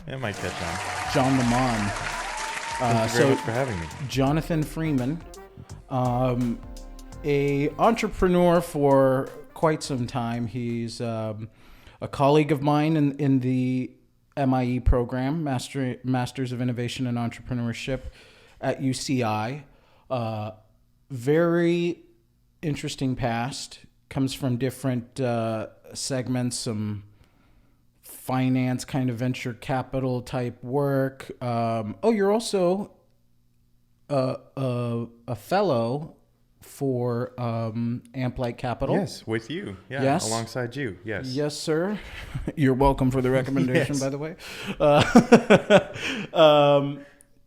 It might catch on. John Lamont. Thank you very much for having me. Jonathan Freeman, a entrepreneur for quite some time. He's a colleague of mine in the MIE program, Masters of Innovation and Entrepreneurship at UCI. Very interesting past. Comes from different segments, some finance kind of venture capital type work. You're also a fellow for Amplight Capital. Yes, with you. Yeah, yes. Alongside you. Yes. Yes, sir. You're welcome for the recommendation, Yes. by the way.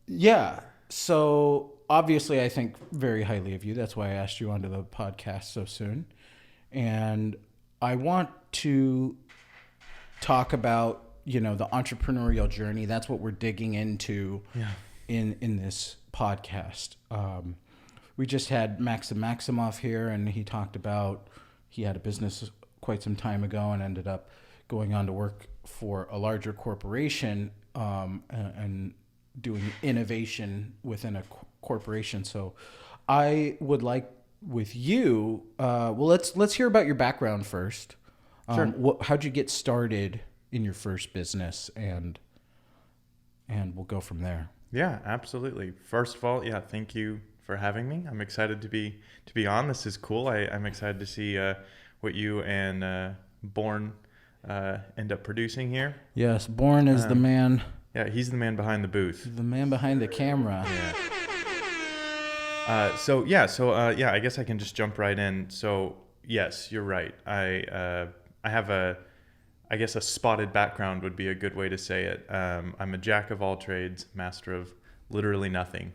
Yeah. So obviously, I think very highly of you. That's why I asked you onto the podcast so soon. And I want to talk about, the entrepreneurial journey. That's what we're digging into in this podcast. We just had Maxim Maximoff here, and he talked about he had a business quite some time ago and ended up going on to work for a larger corporation and doing innovation within a corporation. So I would like with you, let's hear about your background first. Sure. How'd you get started in your first business, and we'll go from there. Yeah, absolutely. First of all, thank you for having me. I'm excited to be on. This is cool. I'm excited to see what you and Born end up producing here. Yes, Born is the man. Yeah, he's the man behind the booth. The man behind the camera. Yeah. I guess I can just jump right in. So yes, you're right. I have a spotted background would be a good way to say it. I'm a jack of all trades, master of literally nothing.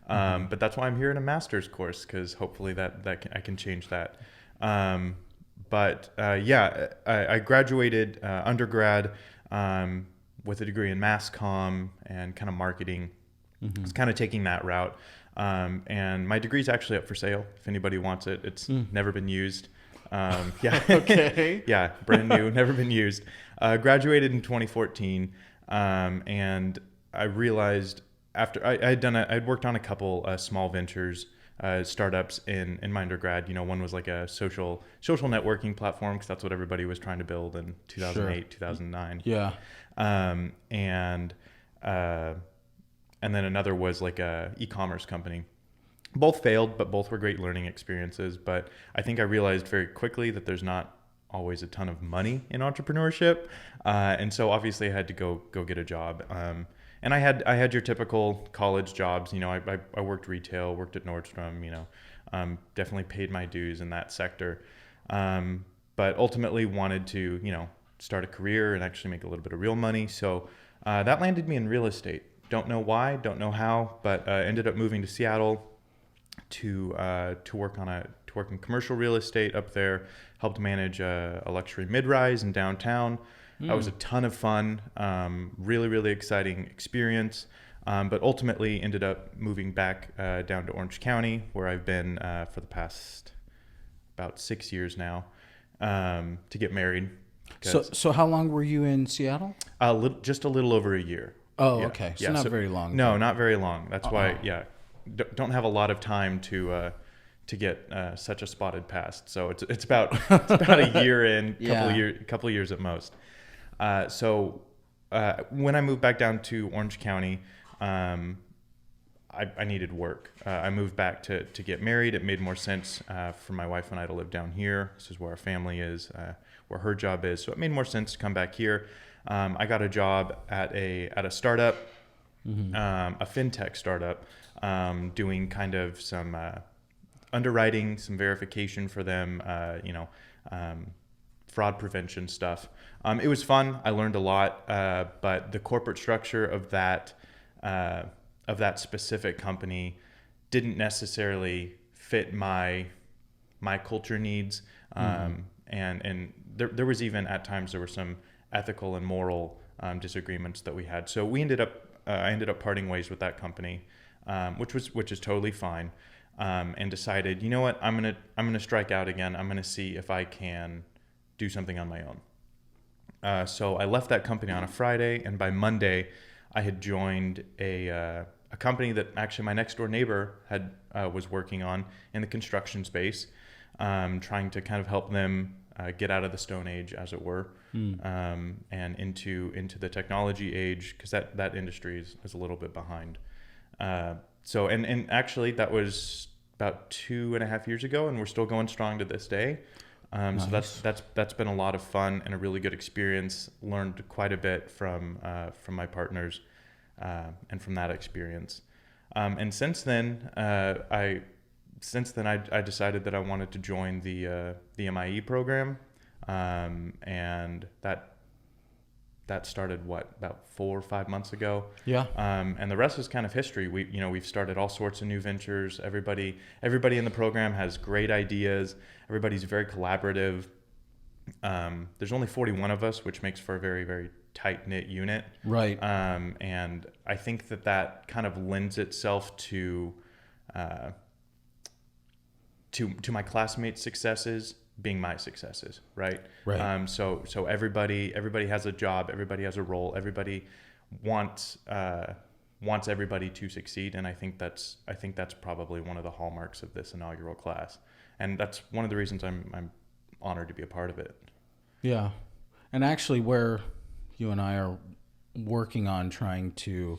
But that's why I'm here in a master's course, because hopefully I can change that. I graduated undergrad with a degree in mass comm and kind of marketing. I was kind of taking that route. And my degree's actually up for sale if anybody wants it. It's never been used. Okay. Yeah, brand new, never been used. Graduated in 2014, and I realized after I'd worked on a couple small ventures, startups in my undergrad. One was like a social networking platform, because that's what everybody was trying to build in 2008, 2009. Yeah. And then another was like a e-commerce company. Both failed, but both were great learning experiences. But I think I realized very quickly that there's not always a ton of money in entrepreneurship. And so obviously I had to go get a job. And I had your typical college jobs. I worked retail, worked at Nordstrom, definitely paid my dues in that sector. But ultimately wanted to, start a career and actually make a little bit of real money. So that landed me in real estate. Don't know why, don't know how, but ended up moving to Seattle to work in commercial real estate up there. Helped manage a luxury mid-rise in downtown. That was a ton of fun. Really, really exciting experience. But ultimately ended up moving back down to Orange County, where I've been for the past about 6 years now, to get married. So how long were you in Seattle? Just a little over a year. Oh, yeah. Okay. So not very long. No, not very long. That's why, don't have a lot of time to get such a spotted past. So it's about a year in, couple years at most. When I moved back down to Orange County, I needed work. I moved back to get married. It made more sense for my wife and I to live down here. This is where our family is, where her job is. So it made more sense to come back here. I got a job at a startup, a fintech startup, doing kind of some underwriting, some verification for them, fraud prevention stuff. It was fun. I learned a lot, but the corporate structure of that specific company didn't necessarily fit my culture needs, and there was even at times there were some ethical and moral disagreements that we had. So I ended up parting ways with that company, which is totally fine, and decided, you know what, I'm gonna strike out again. I'm gonna see if I can do something on my own. So I left that company on a Friday, and by Monday, I had joined a company that actually my next door neighbor had was working on in the construction space, trying to kind of help them get out of the Stone Age, as it were, and into the technology age, because that industry is a little bit behind. So and actually that was about 2.5 years ago, and we're still going strong to this day. Nice. So that's been a lot of fun and a really good experience. Learned quite a bit from my partners and from that experience. And since then, I decided that I wanted to join the MIE program, and that started about 4 or 5 months ago. Yeah. And the rest is kind of history. We've started all sorts of new ventures. Everybody in the program has great ideas. Everybody's very collaborative. There's only 41 of us, which makes for a very, very tight knit unit. Right. And I think that kind of lends itself to my classmates' successes being my successes, right? Right. So everybody has a job, everybody has a role, everybody wants everybody to succeed, and I think that's probably one of the hallmarks of this inaugural class, and that's one of the reasons I'm honored to be a part of it. Yeah. And actually, where you and I are working on trying to,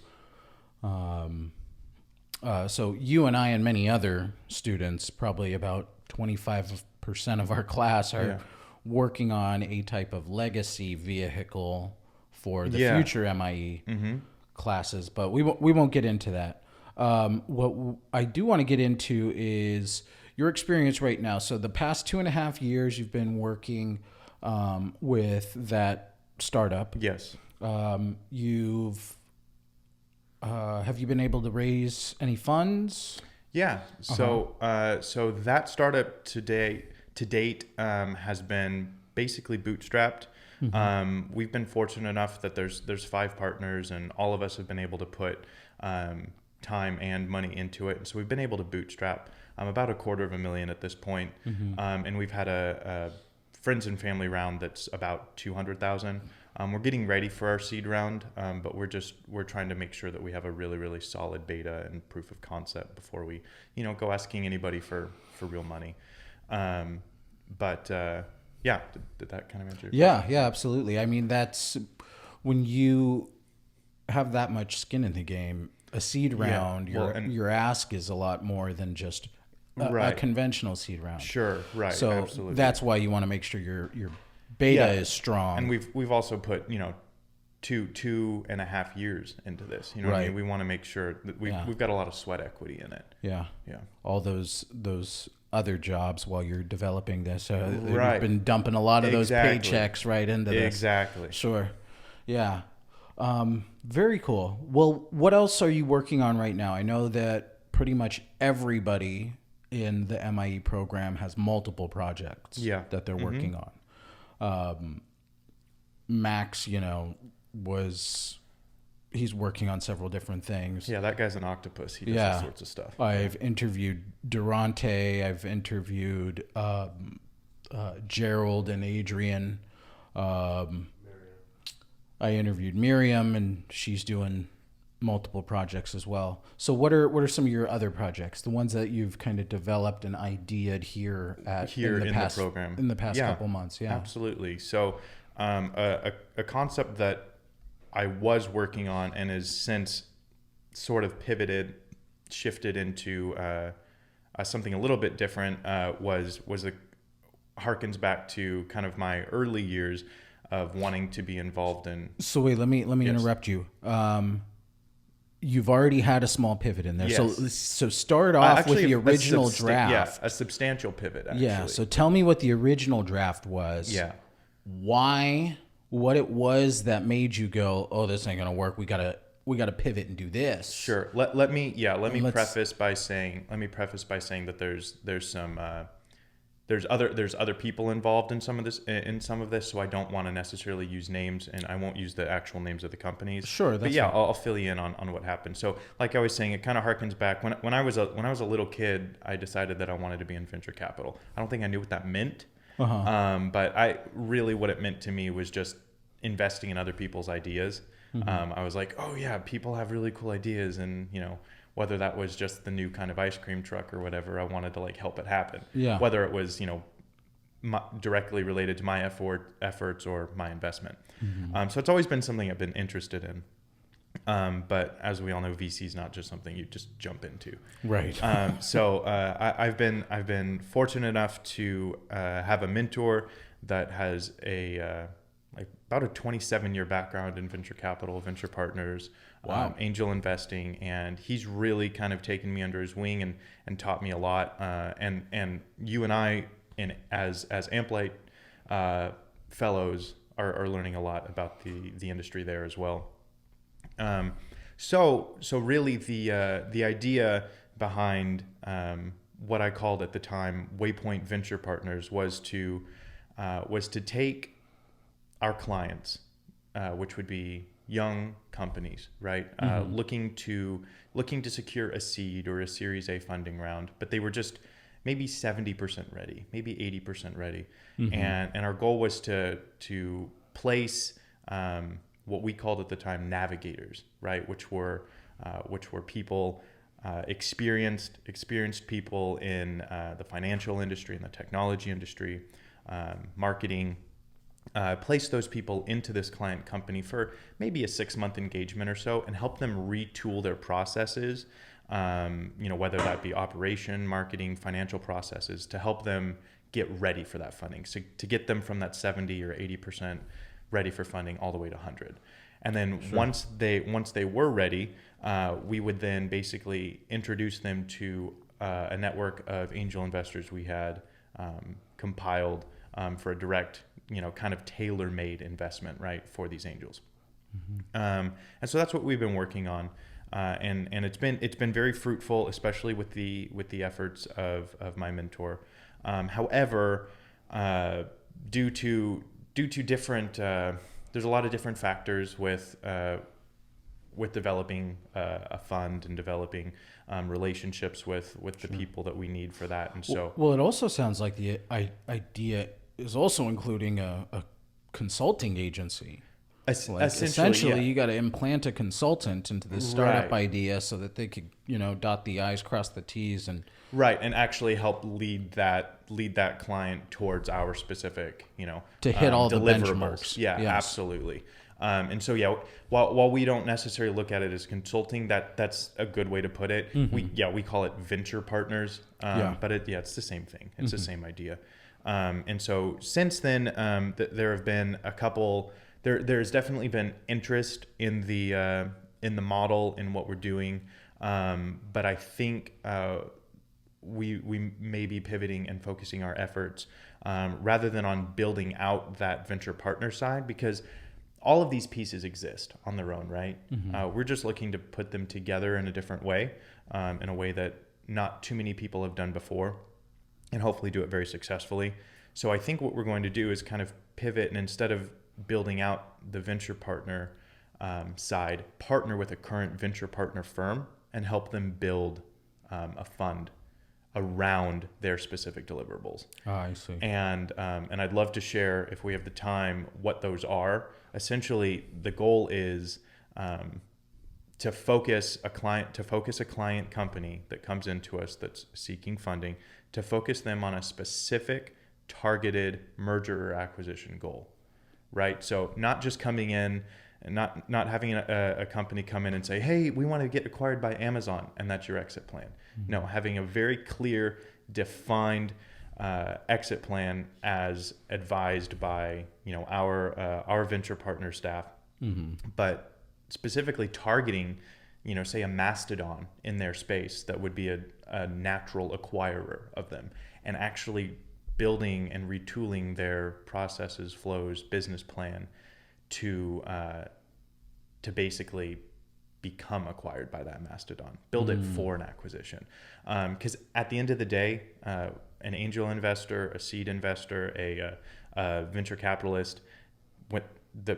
so you and I and many other students, probably about 25% of our class are working on a type of legacy vehicle for the future MIE classes, but we won't get into that. What I do want to get into is your experience right now. So the past 2.5 years, you've been working with that startup. Yes. Have you been able to raise any funds? Yeah. So so that startup to date has been basically bootstrapped. We've been fortunate enough that there's 5 partners, and all of us have been able to put time and money into it, and so we've been able to bootstrap about $250,000 at this point. And we've had a friends and family round that's about $200,000. We're getting ready for our seed round, but we're trying to make sure that we have a really, really solid beta and proof of concept before we go asking anybody for real money. But yeah, did that kind of answer your question? Yeah, absolutely. I mean, that's when you have that much skin in the game. A seed round, your ask is a lot more than just a conventional seed round. Sure, right. So absolutely. that's why you want to make sure your beta is strong. And we've also put 2.5 years into this. What I mean? We want to make sure that we've got a lot of sweat equity in it. Yeah. Yeah. All those other jobs while you're developing this. You've been dumping a lot of those paychecks right into this. Exactly. Sure. Yeah. Very cool. Well, what else are you working on right now? I know that pretty much everybody in the MIE program has multiple projects that they're working on. Max, he's working on several different things. Yeah, that guy's an octopus. He does all sorts of stuff. I've interviewed Durante. I've interviewed Gerald and Adrian. I interviewed Miriam, and she's doing multiple projects as well. So what are some of your other projects? The ones that you've kind of developed and ideated in the program in the past couple months? Yeah, absolutely. So a concept that I was working on and has since sort of shifted into something a little bit different harkens back to kind of my early years of wanting to be involved in. So wait, let me interrupt you. You've already had a small pivot in there. Yes. So start off with the original draft. Yeah, a substantial pivot, actually. Yeah, so tell me what the original draft was. Yeah. Why, what it was that made you go, oh, this ain't going to work. We got to pivot and do this. Sure. Let me preface by saying that there's some there's other people involved in some of this, so I don't want to necessarily use names, and I won't use the actual names of the companies. Sure, but yeah, I'll fill you in on what happened. So, like I was saying, it kind of harkens back when I was a little kid. I decided that I wanted to be in venture capital. I don't think I knew what that meant, but what it meant to me was just investing in other people's ideas. I was like, oh yeah, people have really cool ideas, and whether that was just the new kind of ice cream truck or whatever, I wanted to like help it happen. Yeah. Whether it was directly related to my efforts or my investment. So it's always been something I've been interested in. But as we all know, VC is not just something you just jump into. Right. So I've been fortunate enough to have a mentor that has about a 27-year background in venture capital, venture partners, Wow. angel investing, and he's really kind of taken me under his wing and taught me a lot. And you and I, as Amplight fellows, are learning a lot about the industry there as well. So really the idea behind what I called at the time Waypoint Venture Partners was to take our clients, which would be young companies, right, looking to secure a seed or a Series A funding round, but they were just maybe 70% ready, maybe 80% ready, and our goal was to place what we called at the time navigators, right, which were people, experienced people in the financial industry and the technology industry, marketing. Place those people into this client company for maybe a 6-month engagement or so, and help them retool their processes, whether that be operation, marketing, financial processes, to help them get ready for that funding. So to get them from that 70 or 80% ready for funding all the way to 100. And then once they were ready, we would then basically introduce them to a network of angel investors we had compiled for a direct, kind of tailor-made investment, right, for these angels. And so that's what we've been working on, and it's been very fruitful, especially with the efforts of my mentor. However, due to different, there's a lot of different factors with developing a fund and developing relationships with the people that we need for that. And so, well, it also sounds like the idea is also including a consulting agency. Essentially, yeah. you got to implant a consultant into the startup Right. idea so that they could, dot the I's, cross the T's, and Right, and actually help lead that client towards our specific, to hit all the deliverables. benchmarks. Yeah, Yes. absolutely. And so yeah, while we don't necessarily look at it as consulting, that's a good way to put it. We call it venture partners. But it's the same thing. It's the same idea. And so since then, there have been a couple. There's definitely been interest in the model, in what we're doing. But I think we may be pivoting and focusing our efforts rather than on building out that venture partner side, because all of these pieces exist on their own, right? We're just looking to put them together in a different way, in a way that not too many people have done before, and hopefully do it very successfully. So I think what we're going to do is kind of pivot, and instead of building out the venture partner side, partner with a current venture partner firm and help them build a fund around their specific deliverables. I see. And I'd love to share, if we have the time, what those are. Essentially, the goal is to focus a client company that comes into us that's seeking funding, to focus them on a specific targeted merger or acquisition goal, right? So not just coming in and not having a company come in and say, hey, we want to get acquired by Amazon, and that's your exit plan. No, having a very clear, defined exit plan as advised by our venture partner staff, but specifically targeting, say a Mastodon in their space that would be a natural acquirer of them, and actually building and retooling their processes, flows, business plan to basically become acquired by that Mastodon, build it for an acquisition. Because at the end of the day, an angel investor, a seed investor, a venture capitalist,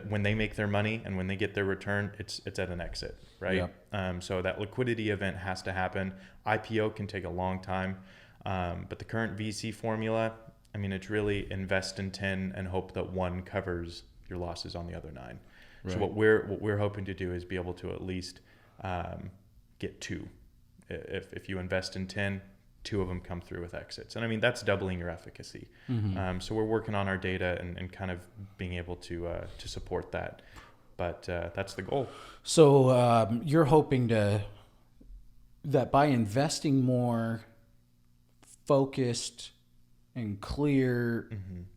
when they make their money and when they get their return, it's at an exit, right? Yeah. So that liquidity event has to happen. IPO can take a long time, but the current VC formula, I mean, it's really invest in 10 and hope that one covers your losses on the other 9. Right. So what we're hoping to do is be able to at least get 2. If you invest in 10, 2 of them come through with exits. And I mean, that's doubling your efficacy. So we're working on our data and kind of being able to support that. But that's the goal. So you're hoping that by investing more focused and clear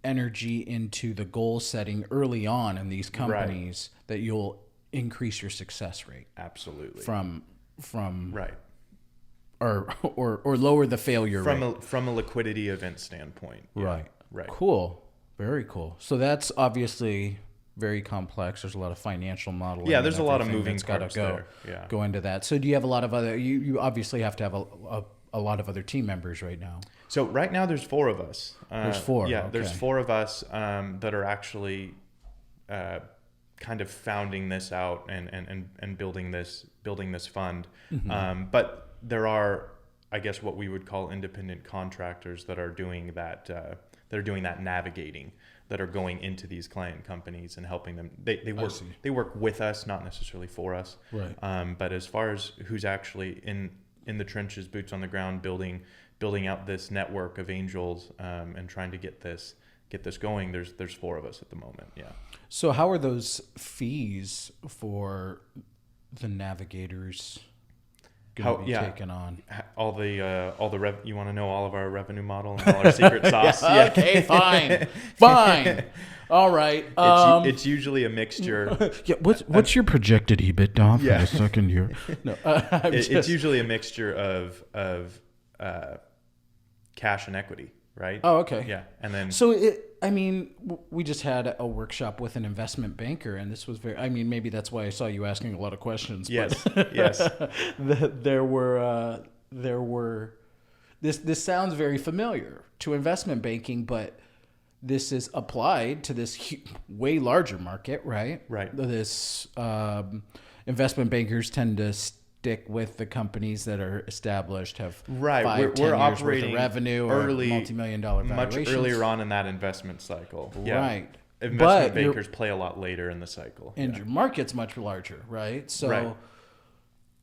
energy into the goal setting early on in these companies, that you'll increase your success rate. Absolutely. From right. Or lower the failure rate. From a liquidity event standpoint. Yeah. Right. Cool. Very cool. So that's obviously very complex. There's a lot of financial modeling. Yeah, there's a lot of moving parts there. Yeah. Go into that. So do you have a lot of other? You obviously have to have a lot of other team members right now. So right now there's 4 of us. There's 4. Yeah, okay. There's 4 of us that are actually kind of founding this out and building this fund. But there are, I guess, what we would call independent contractors that are doing that. That are doing that navigating, that are going into these client companies and helping them. They work with us, not necessarily for us. Right. But as far as who's actually in the trenches, boots on the ground, building out this network of angels and trying to get this going, there's 4 of us at the moment. Yeah. So how are those fees for the navigators going to be taken on? All the you want to know all of our revenue model and all our secret sauce? Yeah. Okay, fine. All right. It's usually a mixture. Yeah. What's your projected EBITDA for the second year? No, it's usually a mixture of cash and equity, right? Oh, okay. Yeah, and then we just had a workshop with an investment banker, and this was maybe that's why I saw you asking a lot of questions. Yes, but yes. There were. This sounds very familiar to investment banking, but this is applied to this way larger market, right? Right. This investment bankers tend to stick with the companies that are established, have 5-10 years worth of revenue early, or multi-million-dollar valuations. Much earlier on in that investment cycle. Yeah. Right. Investment bankers play a lot later in the cycle. And your market's much larger, right? So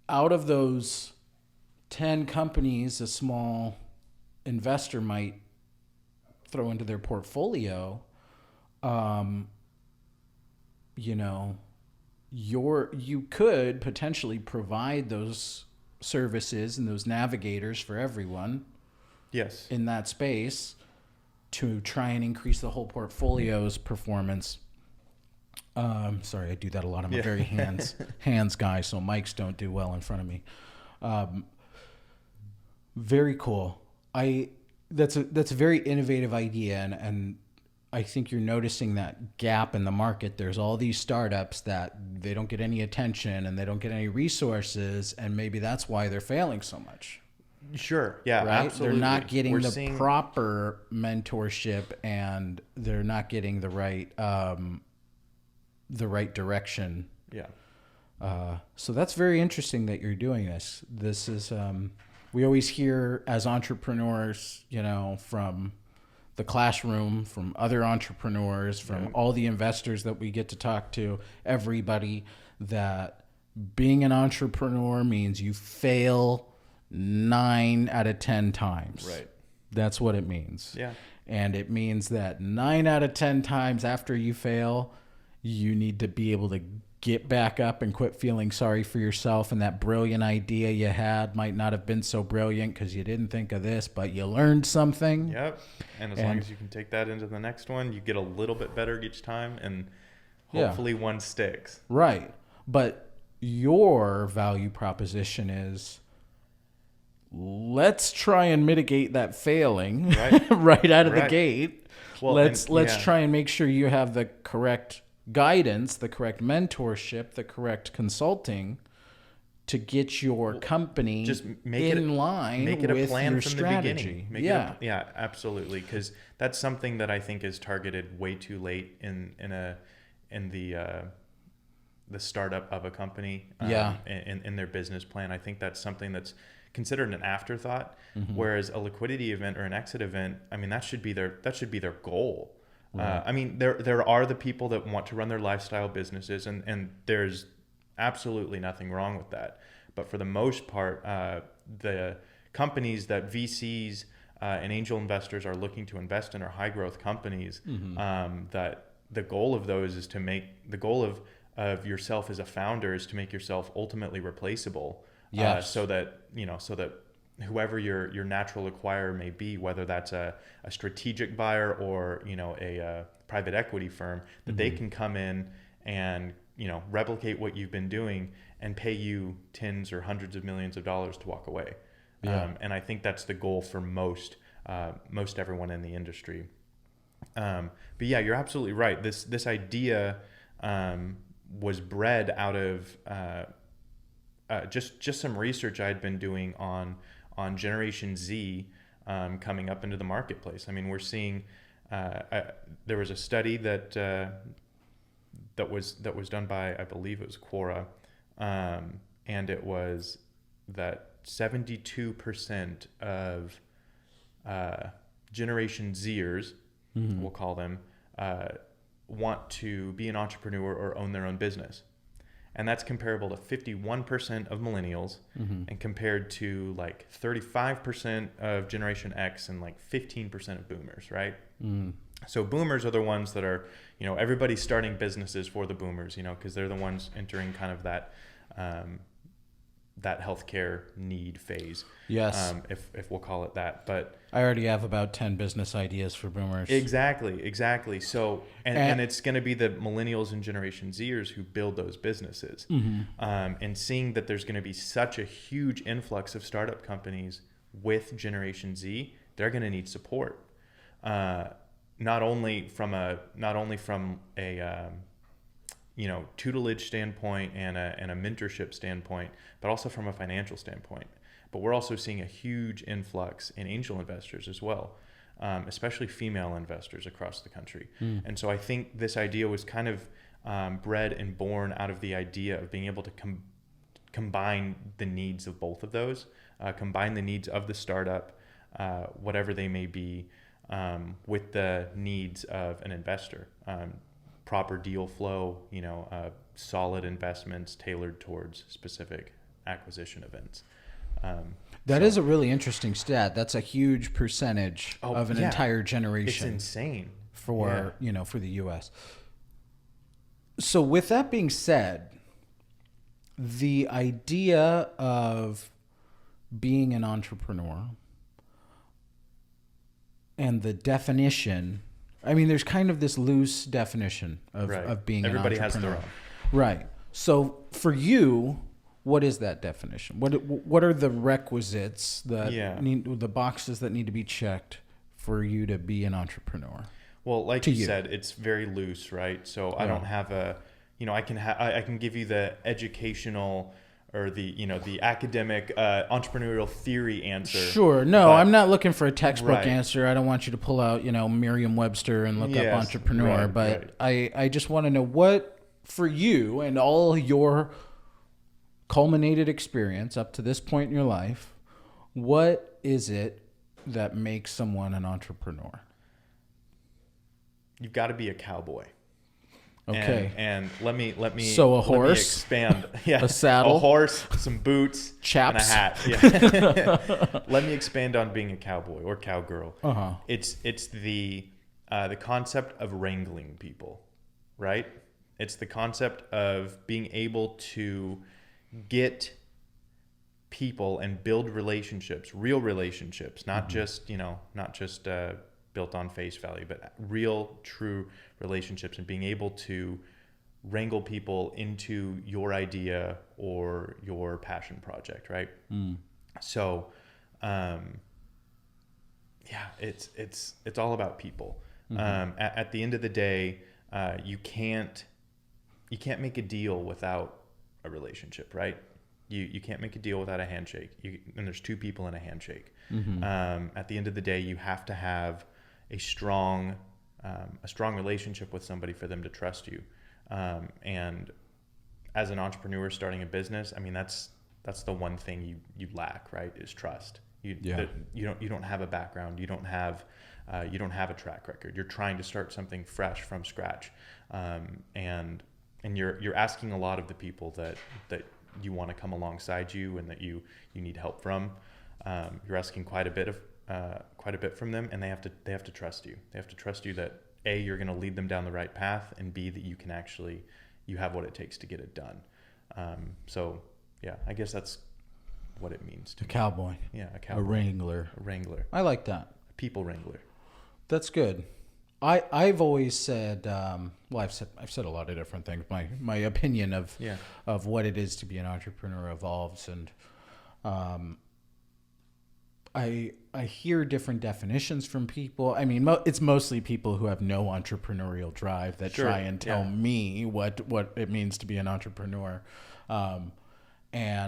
out of those 10 companies a small investor might throw into their portfolio, you could potentially provide those services and those navigators for everyone. Yes. In that space to try and increase the whole portfolio's performance. Sorry, I do that a lot. I'm a very hands guy, so mics don't do well in front of me. Very cool. That's a very innovative idea, and I think you're noticing that gap in the market. There's all these startups that they don't get any attention and they don't get any resources, and maybe that's why they're failing so much. Sure. Yeah, right? absolutely. They're not getting proper mentorship, and they're not getting the right direction. Yeah. So that's very interesting that you're doing this. This is we always hear as entrepreneurs, from the classroom, from other entrepreneurs, from all the investors that we get to talk to, everybody, that being an entrepreneur means you fail 9 out of 10 times. Right. That's what it means. Yeah. And it means that 9 out of 10 times after you fail, you need to be able to get back up and quit feeling sorry for yourself. And that brilliant idea you had might not have been so brilliant because you didn't think of this, but you learned something. Yep. And as long as you can take that into the next one, you get a little bit better each time, and hopefully one sticks. Right. But your value proposition is, let's try and mitigate that failing right out of the gate. Well, let's try and make sure you have the correct guidance, the correct mentorship, the correct consulting to get your company just in line with your from strategy. The beginning. Yeah, absolutely. Because that's something that I think is targeted way too late in the startup of a company. In their business plan. I think that's something that's considered an afterthought, whereas a liquidity event or an exit event, I mean, that should be their goal. Right. I mean, there are the people that want to run their lifestyle businesses, and there's absolutely nothing wrong with that. But for the most part, the companies that VCs and angel investors are looking to invest in are high growth companies. That the goal of those is to make the goal of yourself as a founder is to make yourself ultimately replaceable. Yes. So that whoever your natural acquirer may be, whether that's a strategic buyer or a private equity firm, that they can come in and replicate what you've been doing and pay you tens or hundreds of millions of dollars to walk away. Yeah. And I think that's the goal for most everyone in the industry. But yeah, you're absolutely right. This idea was bred out of just some research I had been doing on Generation Z coming up into the marketplace. I mean, we're seeing there was a study that was done by, I believe it was Quora, and it was that 72% of Generation Zers, we'll call them, want to be an entrepreneur or own their own business. And that's comparable to 51% of millennials and compared to like 35% of Generation X and like 15% of boomers, right? So boomers are the ones that are, everybody's starting businesses for the boomers, because they're the ones entering kind of that healthcare need phase. Yes. If we'll call it that. But I already have about 10 business ideas for boomers. Exactly. So, and it's going to be the millennials and Generation Zers who build those businesses. And seeing that there's going to be such a huge influx of startup companies with Generation Z, they're going to need support. Not only from a tutelage standpoint and a mentorship standpoint, but also from a financial standpoint. But we're also seeing a huge influx in angel investors as well, especially female investors across the country. And so I think this idea was kind of bred and born out of the idea of being able to combine the needs of both of those, combine the needs of the startup, whatever they may be, with the needs of an investor. Proper deal flow, solid investments tailored towards specific acquisition events. That is a really interesting stat. That's a huge percentage of an entire It's generation insane for the U.S. So with that being said, the idea of being an entrepreneur and the definition, I mean, there's kind of this loose definition of being Everybody an entrepreneur. has their own. Right. So for you, what is that definition? What are the requisites the boxes that need to be checked for you to be an entrepreneur? Well, like you said, it's very loose, right? So I don't have I can give you the educational or the academic entrepreneurial theory answer. Sure. No, I'm not looking for a textbook answer. I don't want you to pull out, Merriam-Webster and look up entrepreneur. But I just want to know what, for you and all your culminated experience up to this point in your life, what is it that makes someone an entrepreneur? You've got to be a cowboy. Okay. And let me So a horse, let me expand. Yeah. a saddle, a horse, some boots, chaps, and a hat. Yeah. Let me expand on being a cowboy or cowgirl. It's the concept of wrangling people, right? It's the concept of being able to get people and build relationships, real relationships, not just built on face value, but real, true relationships, and being able to wrangle people into your idea or your passion project, right? So, it's all about people. At the end of the day, you can't make a deal without a relationship, right? You can't make a deal without a handshake. And there's two people in a handshake. At the end of the day, you have to have a strong relationship with somebody for them to trust you. And as an entrepreneur starting a business, I mean, that's the one thing you lack, right? Is trust. You don't have a background. You don't have a track record. You're trying to start something fresh from scratch, and you're asking a lot of the people that you want to come alongside you and that you need help from. You're asking quite a bit from them, and they have to trust you. They have to trust you that A, you're going to lead them down the right path, and B, that you have what it takes to get it done. So yeah, I guess that's what it means to A cowboy. Yeah, a cowboy. A wrangler. A wrangler. I like that. A people wrangler. That's good. I've always said, I've said a lot of different things. My opinion of what it is to be an entrepreneur evolves, and I hear different definitions from people. I mean, it's mostly people who have no entrepreneurial drive that try and tell me what it means to be an entrepreneur, and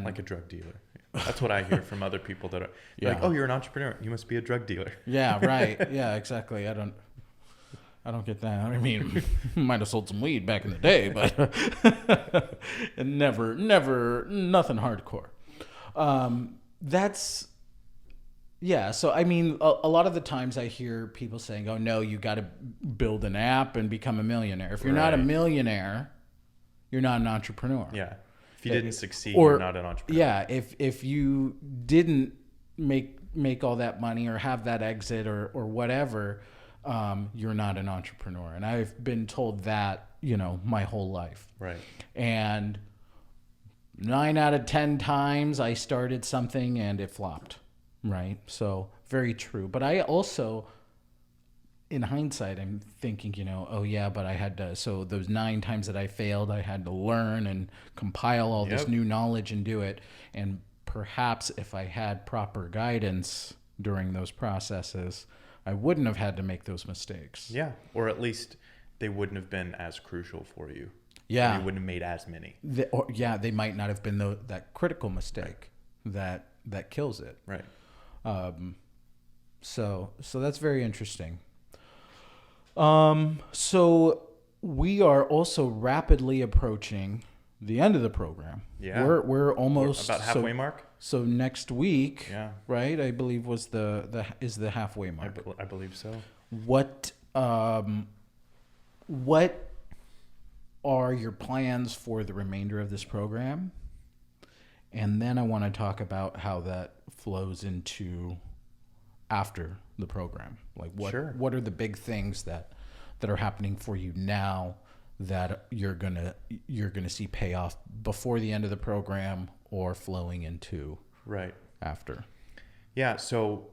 like a drug dealer. That's what I hear from other people that are like, "Oh, you're an entrepreneur. You must be a drug dealer." Yeah, right. Yeah, exactly. I don't get that. I mean, might have sold some weed back in the day, but never, nothing hardcore. So I mean, a lot of the times I hear people saying, "Oh no, you got to build an app and become a millionaire. If you're not a millionaire, you're not an entrepreneur." Yeah. If you didn't succeed, you're not an entrepreneur. Yeah. If you didn't make all that money or have that exit or whatever, you're not an entrepreneur. And I've been told that, my whole life. Right. And 9 out of 10 times I started something and it flopped. Right. So very true. But I also, in hindsight, I'm thinking, but I had to, so those 9 times that I failed, I had to learn and compile all this new knowledge and do it. And perhaps if I had proper guidance during those processes, I wouldn't have had to make those mistakes. Yeah. Or at least they wouldn't have been as crucial for you. Yeah. You wouldn't have made as many. They might not have been that critical mistake that kills it. Right. So that's very interesting. So we are also rapidly approaching the end of the program. Yeah. We're almost about halfway mark. So next week, right? I believe was the halfway mark. I believe so. What are your plans for the remainder of this program? And then I want to talk about how that flows into after the program. Like what are the big things that are happening for you now that you're gonna see pay off before the end of the program or flowing into after? Yeah. So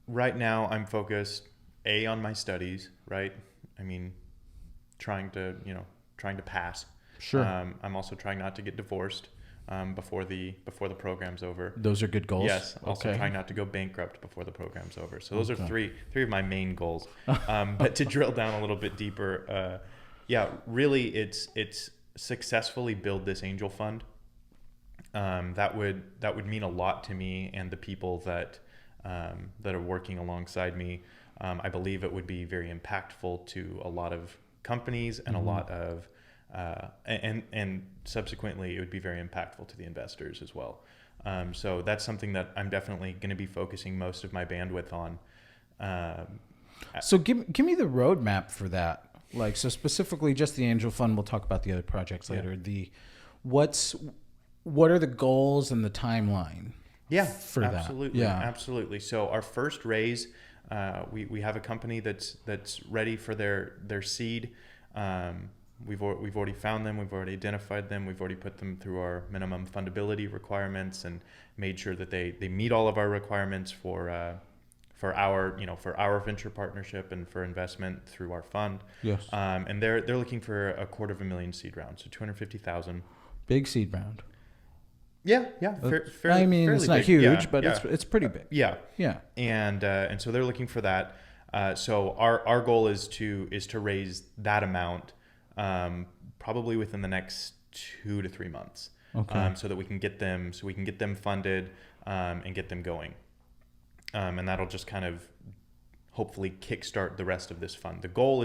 right now I'm focused on my studies. Right. I mean, trying to pass. Sure. I'm also trying not to get divorced before the program's over. Those are good goals. Yes. Also trying not to go bankrupt before the program's over. So those are three of my main goals. But to drill down a little bit deeper, really it's successfully build this angel fund. That would mean a lot to me and the people that are working alongside me. I believe it would be very impactful to a lot of companies and a lot of and subsequently it would be very impactful to the investors as well. So that's something that I'm definitely going to be focusing most of my bandwidth on. So give me the roadmap for that. Like, so specifically just the angel fund, we'll talk about the other projects later. What are the goals and the timeline? For absolutely, that? Absolutely. So our first raise, we have a company that's ready for their seed. We've already found them. We've already identified them. We've already put them through our minimum fundability requirements and made sure that they meet all of our requirements for our venture partnership and for investment through our fund. Yes. And they're looking for $250,000 seed round, so $250,000. Big seed round. Yeah. Fairly it's not big. huge, but it's pretty big. Yeah. And so they're looking for that. So our goal is to raise that amount probably within the next 2 to 3 months. Okay. So that we can get them funded and get them going. And that'll just kind of hopefully kickstart the rest of this fund. The goal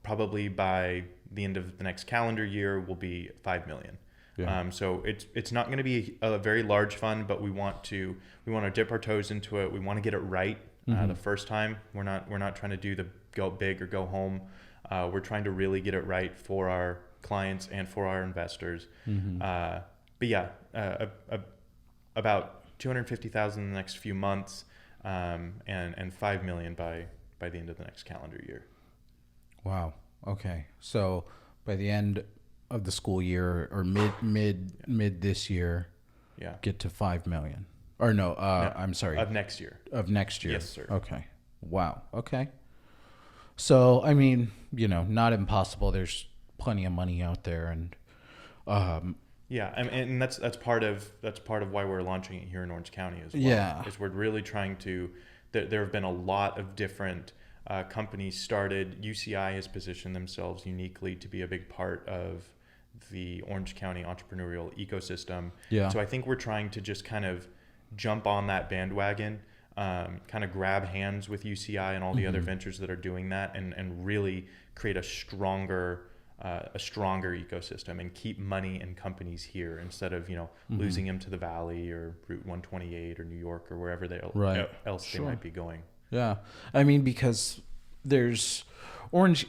probably by the end of the next calendar year will be $5 million. So it's not going to be a very large fund, but we want to dip our toes into it. We want to get it right the first time. We're not trying to do the go big or go home. We're trying to really get it right for our clients and for our investors. But yeah, about 250,000 in the next few months, and 5 million by the end of the next calendar year. Wow. Okay. So by the end of the school year or mid this year, get to 5 million. Or no, I'm sorry. Of next year. Of next year. Yes, sir. Okay. Wow. Okay. So, I mean, not impossible. There's plenty of money out there, and and that's part of why we're launching it here in Orange County as well. Yeah. Is we're really trying to. There have been a lot of different companies started. UCI has positioned themselves uniquely to be a big part of the Orange County entrepreneurial ecosystem. Yeah. So I think we're trying to just kind of jump on that bandwagon, kind of grab hands with UCI and all the other ventures that are doing that, and really create a stronger ecosystem and keep money and companies here instead of losing them to the Valley or Route 128 or New York or wherever else they might be going. Yeah, I mean, because there's Orange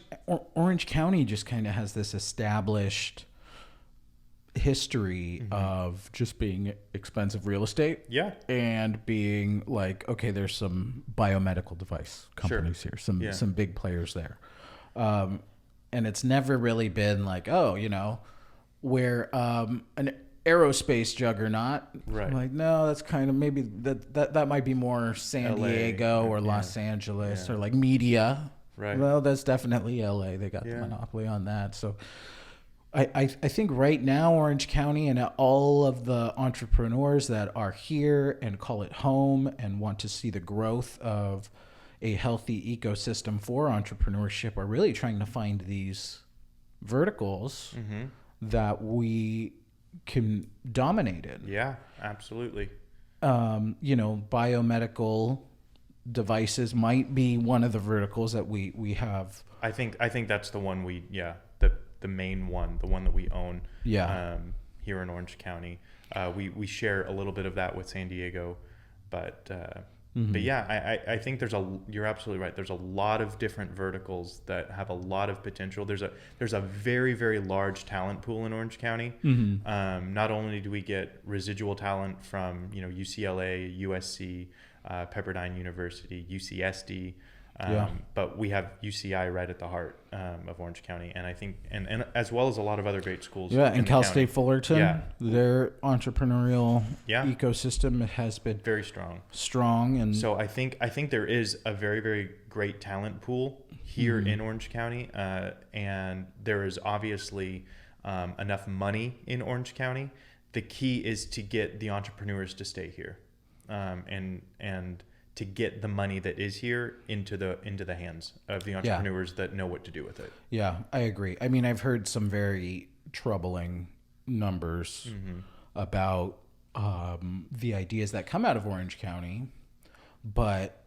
County just kind of has this established history of just being expensive real estate. Yeah. And being like, okay, there's some biomedical device companies here, some big players there. And it's never really been like, we're an aerospace juggernaut. Right. Like, no, that's kind of maybe that might be more San LA, Diego or Los Angeles or like media. Right. Well, that's definitely LA. They got the monopoly on that. So I think right now Orange County and all of the entrepreneurs that are here and call it home and want to see the growth of a healthy ecosystem for entrepreneurship are really trying to find these verticals that we can dominate in. Yeah, absolutely. Biomedical devices might be one of the verticals that we have. I think that's the one the main one, the one that we own. Yeah. Here in Orange County, we share a little bit of that with San Diego, but yeah, I think you're absolutely right. There's a lot of different verticals that have a lot of potential. There's a very, very large talent pool in Orange County. Not only do we get residual talent from UCLA, USC, Pepperdine University, UCSD, but we have UCI right at the heart of Orange County, and I think and as well as a lot of other great schools. Yeah, and Cal State Fullerton, their entrepreneurial ecosystem has been very strong, and so I think there is a very, very great talent pool here in Orange County, and there is obviously enough money in Orange County. The key is to get the entrepreneurs to stay here, and to get the money that is here into the hands of the entrepreneurs that know what to do with it. Yeah, I agree. I mean, I've heard some very troubling numbers about the ideas that come out of Orange County, but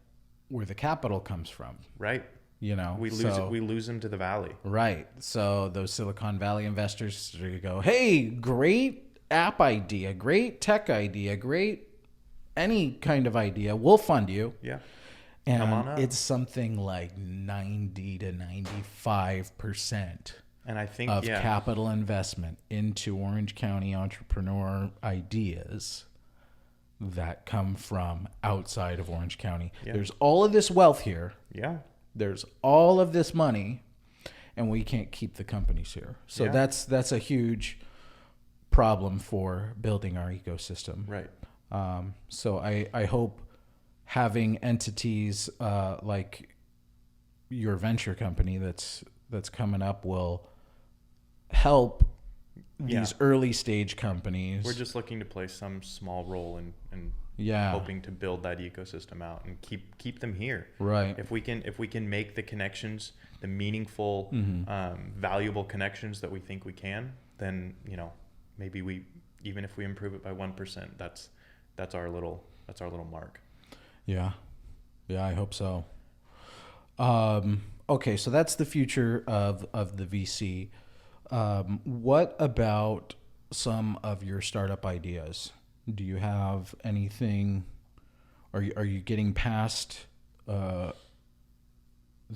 where the capital comes from. Right. We lose them to the Valley. Right. So those Silicon Valley investors go, hey, great app idea, great tech idea, great any kind of idea, we'll fund you. Yeah. And come on up. It's something like 90 to 95% and I think of capital investment into Orange County entrepreneur ideas that come from outside of Orange County. Yeah. There's all of this wealth here. Yeah. There's all of this money, and we can't keep the companies here. So that's a huge problem for building our ecosystem. Right. So I hope having entities like your venture company that's coming up will help these early stage companies. We're just looking to play some small role in hoping to build that ecosystem out and keep them here. Right. If we can make the connections, the meaningful, valuable connections that we think we can, then maybe even if we improve it by 1%, that's our little mark. Yeah, I hope so. Okay, so that's the future of the VC. What about some of your startup ideas? Do you have anything? Are you getting past the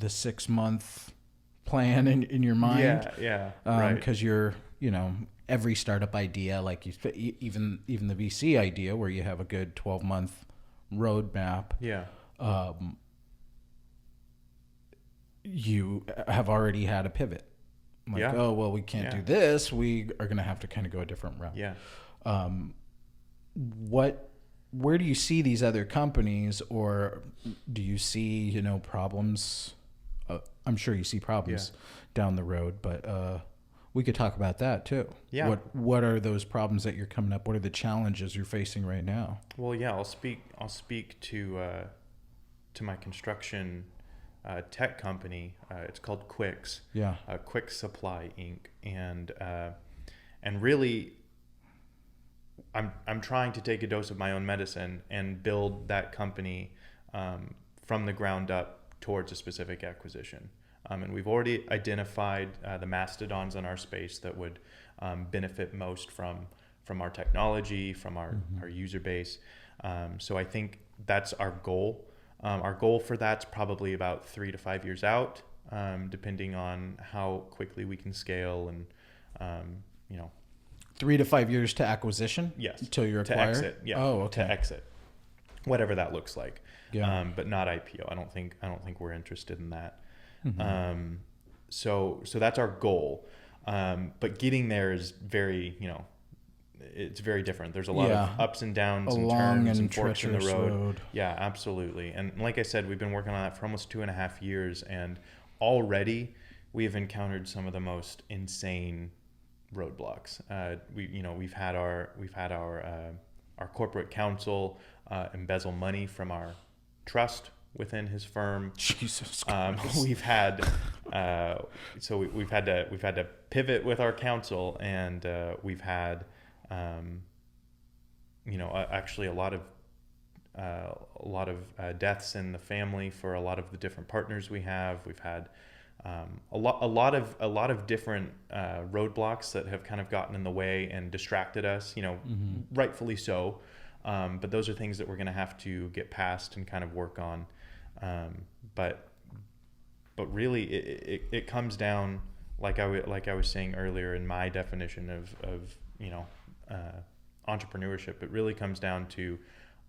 6 month plan in your mind? Yeah, right. Because you're, every startup idea, like even the VC idea, where you have a good 12-month roadmap. Yeah. You have already had a pivot. Like, Yeah. oh, well, we can't do this. We are going to have to kind of go a different route. Yeah. Where do you see these other companies, or do you see, problems? I'm sure you see problems down the road, but we could talk about that too. Yeah. What are those problems that you're coming up? What are the challenges you're facing right now? Well, yeah, I'll speak to my construction tech company. It's called Quicks. Yeah. Quick Supply Inc. And really, I'm trying to take a dose of my own medicine and build that company from the ground up towards a specific acquisition. And we've already identified the Mastodons in our space that would benefit most from our technology, from our user base. So I think that's our goal. Our goal for that's probably about 3 to 5 years out, depending on how quickly we can scale and, 3 to 5 years to acquisition? Yes. Until you're to acquired? exit. Yeah. Oh, okay. To exit. Whatever that looks like. Yeah. But not IPO. I don't think we're interested in that. So that's our goal. But getting there is very, it's very different. There's a lot of ups and downs and turns and forks in the road. Yeah, absolutely. And like I said, we've been working on that for almost 2.5 years, and already we have encountered some of the most insane roadblocks. We've had our corporate counsel embezzle money from our trust within his firm. Jesus Christ. We've had we've had to pivot with our counsel, and we've had actually a lot of deaths in the family for a lot of the different partners we have. We've had a lot of different roadblocks that have kind of gotten in the way and distracted us, rightfully so. But those are things that we're going to have to get past and kind of work on. But really it comes down, like I was saying earlier in my definition of entrepreneurship, it really comes down to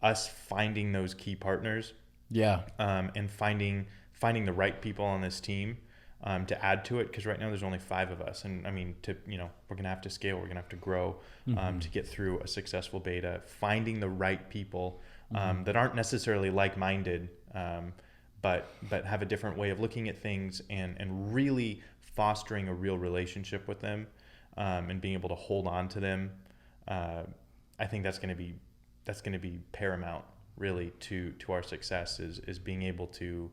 us finding those key partners. Yeah. And finding the right people on this team to add to it, because right now there's only 5 of us, and I mean, we're gonna have to scale, we're gonna have to grow to get through a successful beta. Finding the right people that aren't necessarily like-minded, but have a different way of looking at things, and really fostering a real relationship with them, and being able to hold on to them. I think that's gonna be paramount, really, to our success, is being able to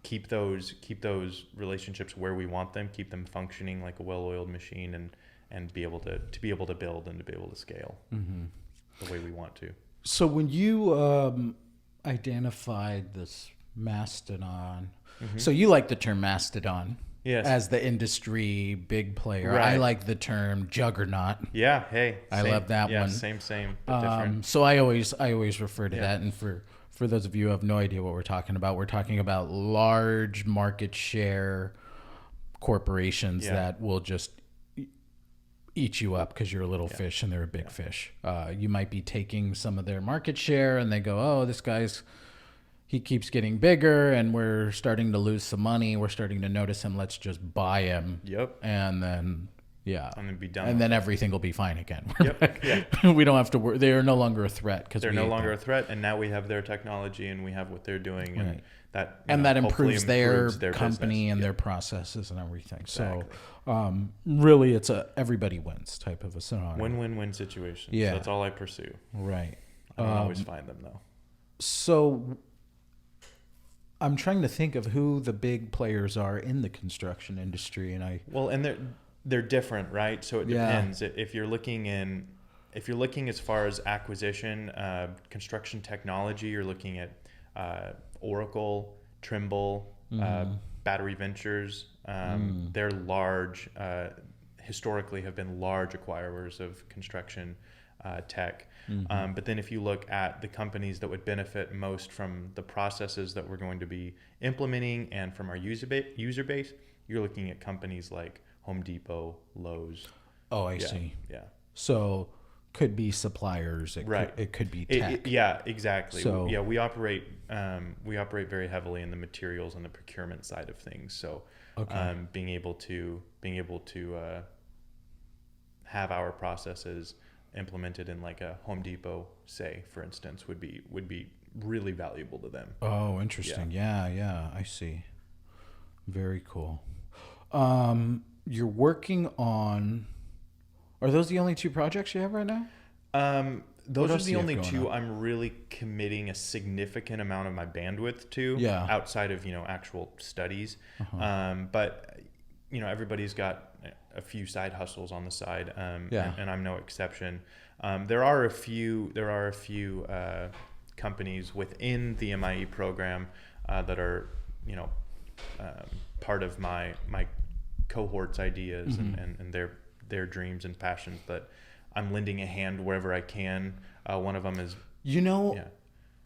keep those relationships where we want them, keep them functioning like a well-oiled machine, and be able to build and to be able to scale the way we want to. So when you identified this Mastodon, so you like the term Mastodon. Yes. As the industry big player. Right. I like the term juggernaut. Yeah, hey. I love that one. Same, but different. So I always refer to that. And for those of you who have no idea what we're talking about large market share corporations that will just eat you up because you're a little fish and they're a big fish. You might be taking some of their market share, and they go, oh, this guy's, he keeps getting bigger and we're starting to lose some money. We're starting to notice him. Let's just buy him. Yep. And then, I'm gonna be done. And then everything will be fine again. Yep. Yeah. We don't have to worry. They are no longer a threat because they're no longer a threat, and now we have their technology and we have what they're doing, and that that improves their company business. and their processes and everything. Exactly. So, really, it's a everybody wins type of a scenario. Win-win-win situation. Yeah. So that's all I pursue. Right. I don't always find them though. So I'm trying to think of who the big players are in the construction industry, and they're different, right? So it depends. If you're looking as far as acquisition, construction technology, you're looking at Oracle, Trimble, Battery Ventures. They're large, historically have been large acquirers of construction tech. Mm-hmm. But then if you look at the companies that would benefit most from the processes that we're going to be implementing and from our user base, you're looking at companies like Home Depot, Lowe's. Oh, I Yeah, see. yeah. So could be suppliers. Right. It could be tech. Yeah, exactly. So- yeah, we operate very heavily in the materials and the procurement side of things. So, Okay. being able to have our processes implemented in like a Home Depot, say, for instance, would be really valuable to them. Oh, interesting. Yeah, I see. Very cool. You're working on. Are those the only two projects you have right now? Those What are else do the you have only going two on? I'm really committing a significant amount of my bandwidth to. Yeah. Outside of actual studies, but everybody's got a few side hustles on the side, Yeah. and I'm no exception. There are a few companies within the MIE program that are part of my cohort's ideas and their dreams and passions that I'm lending a hand wherever I can. One of them is yeah.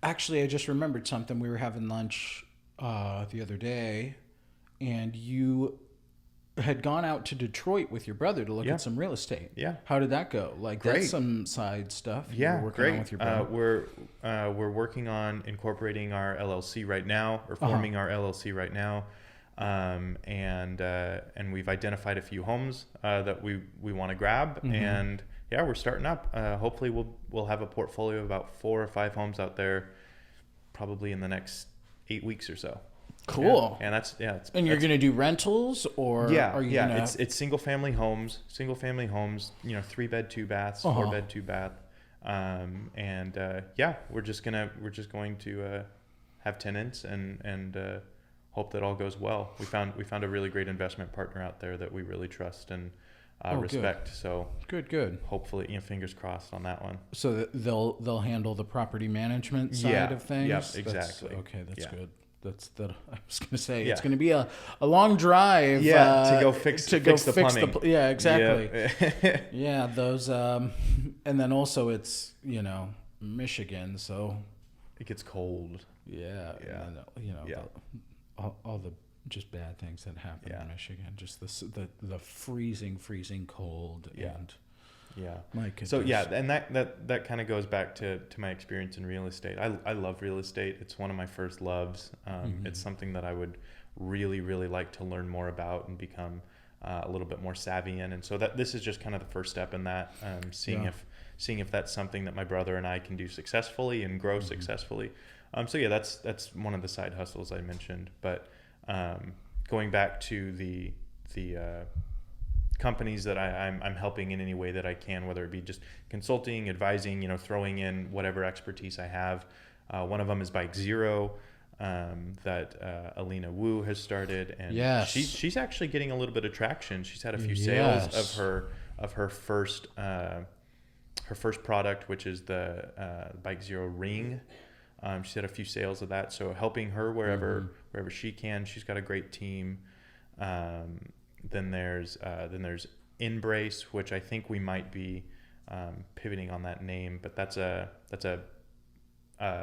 Actually, I just remembered something. We were having lunch the other day, and you had gone out to Detroit with your brother to look Yeah. at some real estate. Yeah. How did that go? Like, Great. that's some side stuff you Yeah, were working great. on with your brother. We're working on incorporating our LLC right now, or forming our LLC right now, and we've identified a few homes that we want to grab, and yeah, we're starting up. Hopefully, we'll have a portfolio of about 4 or 5 homes out there, probably in the next 8 weeks or so. Cool. Yeah, and that's And you're going to do rentals, or are you yeah. gonna... It's single family homes. 3 bed, 2 baths, 4 bed, 2 bath, we're just going to have tenants and hope that all goes well. We found a really great investment partner out there that we really trust and respect. Good. So Good. hopefully, fingers crossed on that one. So that they'll handle the property management side of things. Yep, exactly. That's Yeah. good. I was going to say Yeah. it's going to be a long drive. To go fix the plumbing. Yeah, exactly. Yeah. Yeah, those and then also it's Michigan, so It gets cold. yeah. Yeah. And then, Yeah. all the just bad things that happen Yeah. in Michigan, just the freezing cold. Yeah. And Yeah. my goodness. So yeah, and that kind of goes back to my experience in real estate. I love real estate. It's one of my first loves. It's something that I would really, really like to learn more about and become a little bit more savvy in. And so this is just kind of the first step in that, seeing if that's something that my brother and I can do successfully and grow successfully. So yeah, that's one of the side hustles I mentioned. But going back to the companies that I'm helping in any way that I can, whether it be just consulting, advising, throwing in whatever expertise I have. One of them is Bike Zero, that Alina Wu has started, and Yes. she's actually getting a little bit of traction. She's had a few sales Yes. of her first product, which is the Bike Zero Ring. She's had a few sales of that, so helping her wherever she can. She's got a great team. Then there's Embrace, which I think we might be pivoting on that name, but that's a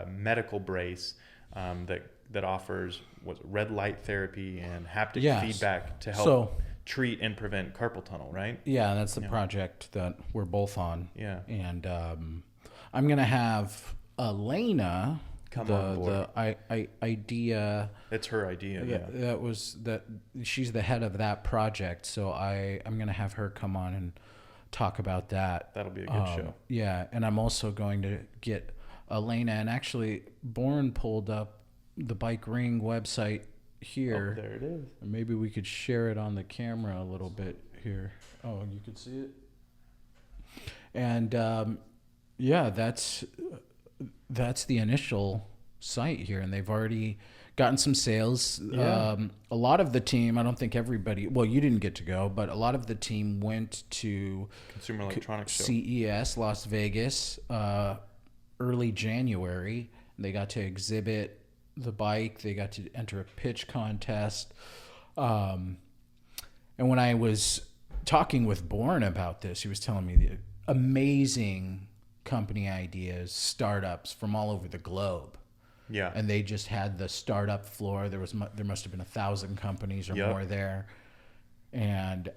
medical brace that offers red light therapy and haptic feedback to help treat and prevent carpal tunnel, right? Yeah, that's the project that we're both on. Yeah. And I'm gonna have Elena Come on board. the idea. It's her idea. Yeah. That she's the head of that project, so I'm gonna have her come on and talk about that. That'll be a good show. Yeah, and I'm also going to get Elena, and actually Bourne pulled up the Bike Ring website here. Oh, there it is. Maybe we could share it on the camera a little bit here. Oh, you could see it. And that's the initial site here, and they've already gotten some sales. Yeah. A lot of the team, I don't think everybody, well, you didn't get to go, but a lot of the team went to Consumer Electronics Show. CES Las Vegas early January. They got to exhibit the bike. They got to enter a pitch contest. And when I was talking with Bourne about this, he was telling me the amazing company ideas, startups from all over the globe. Yeah. And they just had the startup floor. There must have been 1,000 companies or Yep. more there. And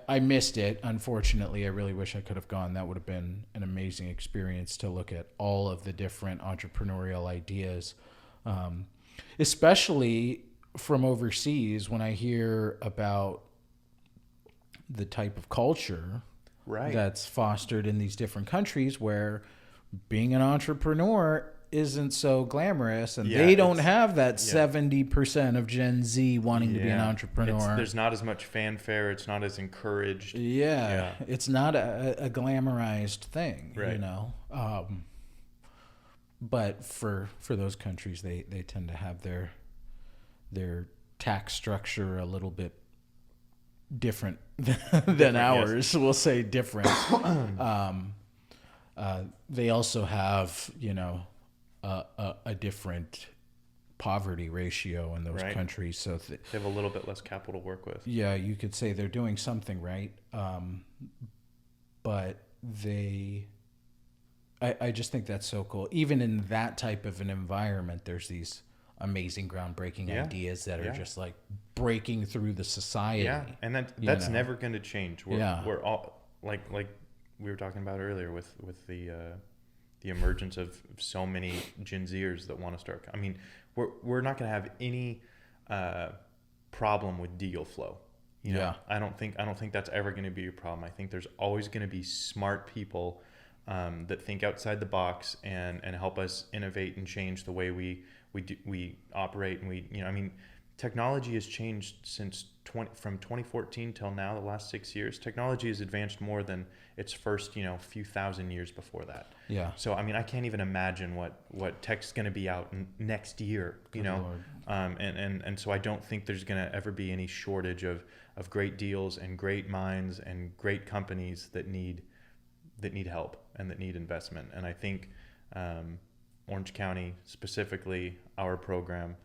I missed it. Unfortunately, I really wish I could have gone. That would have been an amazing experience to look at all of the different entrepreneurial ideas, especially from overseas. When I hear about the type of culture Right. that's fostered in these different countries, where being an entrepreneur isn't so glamorous, and Yeah, they don't it's- have that yeah. 70% of Gen Z wanting to be an Yeah. entrepreneur. There's not as much fanfare. It's not as encouraged. Yeah, it's not a glamorized thing, Right. But for those countries, they tend to have their tax structure a little bit different than ours. We'll say different. They also have, a different poverty ratio in those Right. countries. So They have a little bit less capital to work with. yeah, you could say they're doing something right. But I just think that's so cool. Even in that type of an environment, there's these amazing, groundbreaking Yeah. ideas that are Yeah. just like breaking through the society. Yeah, and that's know? never going to change. Yeah. We're all like we were talking about earlier with the emergence of so many Gen Zers that want to start. I mean, we're not going to have any problem with deal flow. You know? Yeah. I don't think that's ever going to be a problem. I think there's always going to be smart people that think outside the box and help us innovate and change the way we operate, and I mean, technology has changed since from 2014 till now. The last 6 years, technology has advanced more than its first few thousand years before that. Yeah. So I mean, I can't even imagine what tech's going to be out next year. Good Lord. And so I don't think there's going to ever be any shortage of great deals and great minds and great companies that need help and that need investment. And I think Orange County, specifically our program,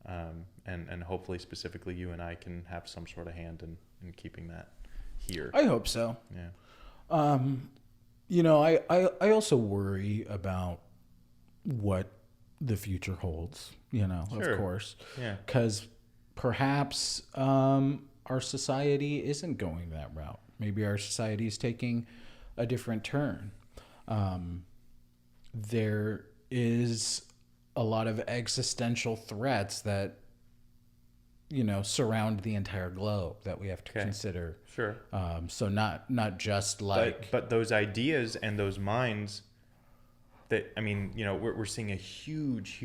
and hopefully specifically you and I can have some sort of hand in keeping that here. I hope so. Yeah. I also worry about what the future holds, Sure. of course. Yeah. Because perhaps our society isn't going that route. Maybe our society is taking a different turn. There is a lot of existential threats that, surround the entire globe that we have to consider. Sure. So not just like... But those ideas and those minds that, I mean, we're seeing a huge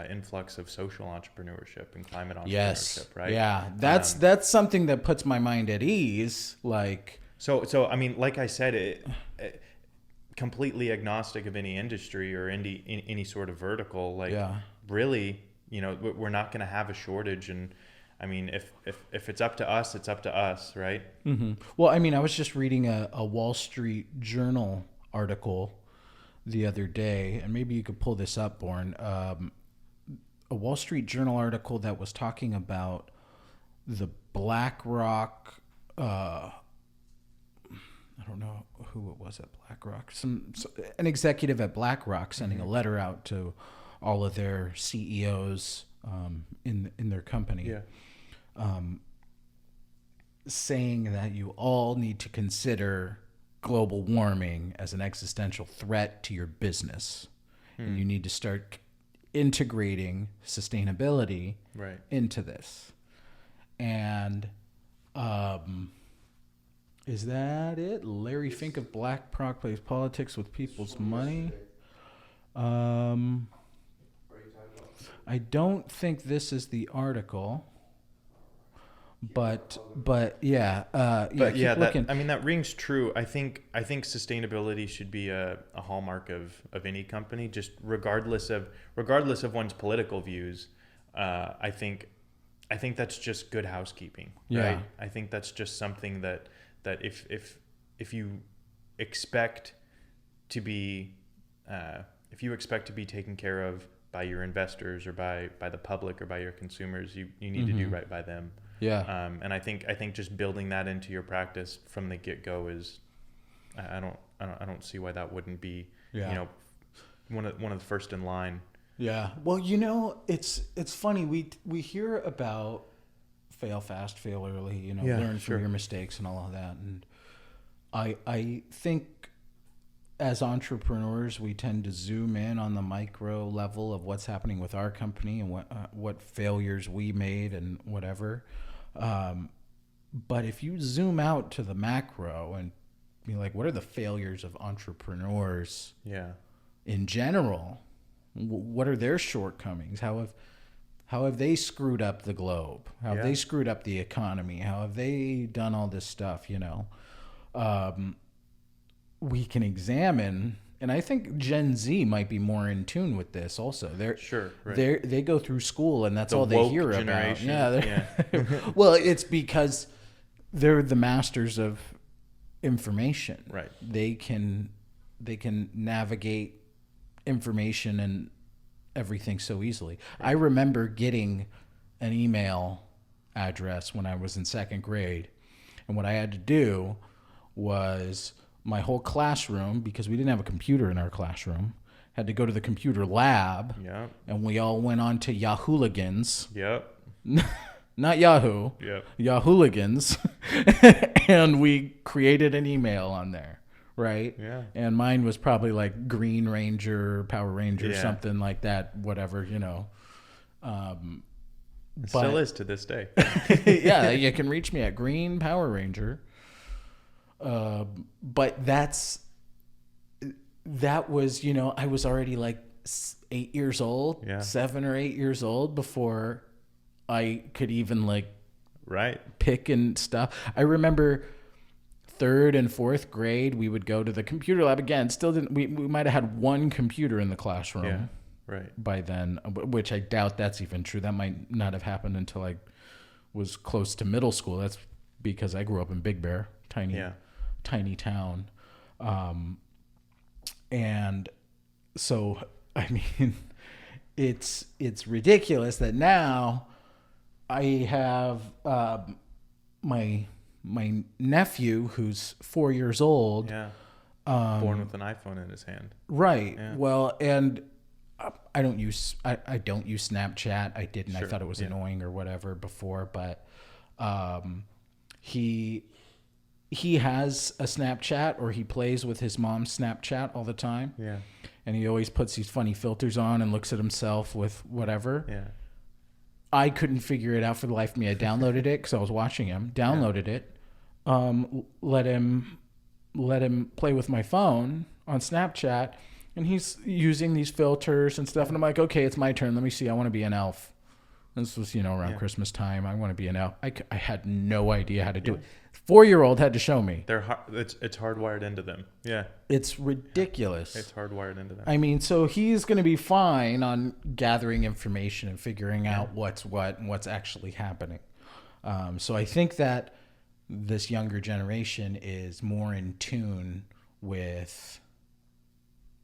influx of social entrepreneurship and climate entrepreneurship, Yes. right? Yeah. That's something that puts my mind at ease. Like, So I mean, like I said, it completely agnostic of any industry or any sort of vertical. Like, really, we're not going to have a shortage. And I mean, if it's up to us, it's up to us, right? mm-hmm. Well, I mean, I was just reading a Wall Street Journal article the other day, and maybe you could pull this up, Bourne. A Wall Street Journal article that was talking about the BlackRock. I don't know who it was at BlackRock. An executive at BlackRock sending a letter out to all of their CEOs in their company, saying that you all need to consider global warming as an existential threat to your business, and you need to start integrating sustainability into this. And is that it? Larry Fink of BlackRock plays politics with people's money. I don't think this is the article, but yeah, that rings true. I think sustainability should be a hallmark of any company, just regardless of one's political views. I think that's just good housekeeping, right? I think that's just something that if you expect to be taken care of by your investors or by the public or by your consumers, you need to do right by them. Yeah. And I think just building that into your practice from the get-go is, I don't see why that wouldn't be, Yeah. one of the first in line. Yeah. Well, it's funny. We hear about fail fast, fail early, Yeah, learn sure. from your mistakes and all of that. And I think as entrepreneurs, we tend to zoom in on the micro level of what's happening with our company and what failures we made and whatever. But if you zoom out to the macro and be like, what are the failures of entrepreneurs Yeah. in general? What are their shortcomings? How have they screwed up the globe? How have they screwed up the economy? How have they done all this stuff? We can examine, and I think Gen Z might be more in tune with this. Also, Sure. Right. they go through school, and that's The all they woke hear generation. about. Yeah. Well, it's because they're the masters of information. Right. They can navigate information and everything so easily. I remember getting an email address when I was in second grade, and what I had to do was my whole classroom, because we didn't have a computer in our classroom, had to go to the computer lab. Yep. And we all went on to Yahooligans. Yep. Not Yahoo. Yep. Yahooligans. And we created an email on there, right? Yeah. And mine was probably like Green Ranger, Power Ranger, Yeah. something like that, whatever, It but- still is to this day. Yeah, you can reach me at Green Power Ranger. But that was, I was already like 8 years old, Yeah. 7 or 8 years old before I could even like Right. pick and stuff. I remember third and fourth grade, we would go to the computer lab again. Still didn't, we might have had one computer in the classroom. Yeah. Right. By then, which I doubt that's even true. That might not have happened until I was close to middle school. That's because I grew up in Big Bear, tiny town. And so, I mean, it's ridiculous that now I have my nephew who's 4 years old. Yeah. Born with an iPhone in his hand. Right. Yeah. Well, and I don't use Snapchat. I didn't. Sure. I thought it was annoying or whatever before, but he has a Snapchat, or he plays with his mom's Snapchat all the time. Yeah. And he always puts these funny filters on and looks at himself with whatever. Yeah. I couldn't figure it out for the life of me. I downloaded it because I was watching him. Downloaded it. Let him play with my phone on Snapchat, and he's using these filters and stuff. And I'm like, okay, it's my turn. Let me see. I want to be an elf. This was, around Christmas time. I want to be an elf. I had no idea how to do it. 4-year-old had to show me. It's hardwired into them. Yeah. It's ridiculous. It's hardwired into them. I mean, so he's going to be fine on gathering information and figuring out what's what and what's actually happening. So I think that this younger generation is more in tune with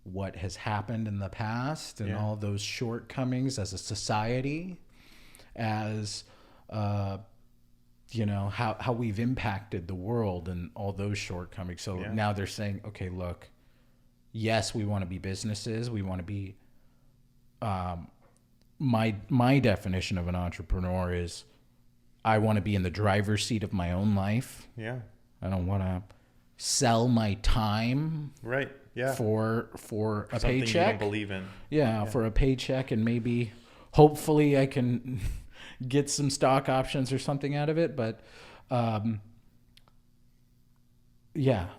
what has happened in the past and all those shortcomings as a society, as how we've impacted the world and all those shortcomings. So now they're saying, okay, look, yes, we want to be businesses. We want to be, my definition of an entrepreneur is I want to be in the driver's seat of my own life. Yeah. I don't want to sell my time Right. Yeah. for a Something paycheck. you don't believe in. Yeah, for a paycheck, and maybe hopefully I can get some stock options or something out of it. But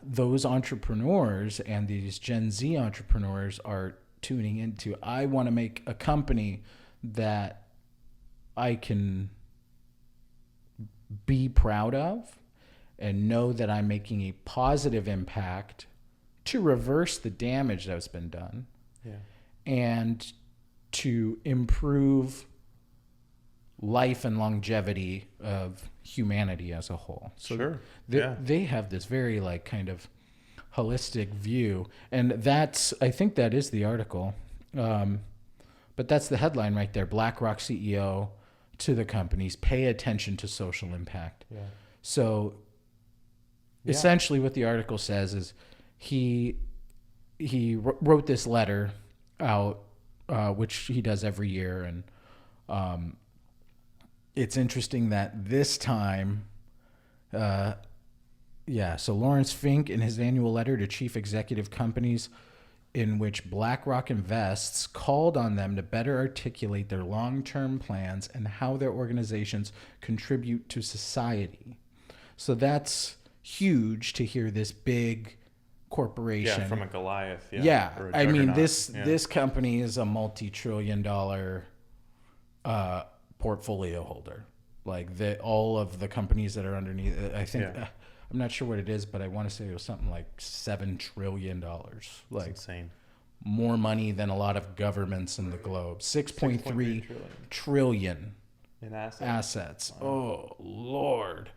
those entrepreneurs and these Gen Z entrepreneurs are tuning into, I want to make a company that I can be proud of and know that I'm making a positive impact to reverse the damage that's been done. Yeah. And to improve life and longevity of humanity as a whole. So Sure. they have this very kind of holistic view, and I think that is the article. But that's the headline right there. BlackRock CEO to the companies, pay attention to social impact. Yeah. So essentially what the article says is he wrote this letter out, which he does every year. And it's interesting that this time, so Lawrence Fink, in his annual letter to chief executive companies, in which BlackRock invests, called on them to better articulate their long-term plans and how their organizations contribute to society. So that's huge to hear this big corporation. Yeah, from a Goliath. Yeah. Or a I mean, juggernaut. this company is a multi-trillion-dollar portfolio holder. Like all of the companies that are underneath, I think, I'm not sure what it is, but I want to say it was something like $7 trillion. Like, That's insane. More money than a lot of governments in the globe. 6.3 trillion in assets. Wow. Oh, Lord.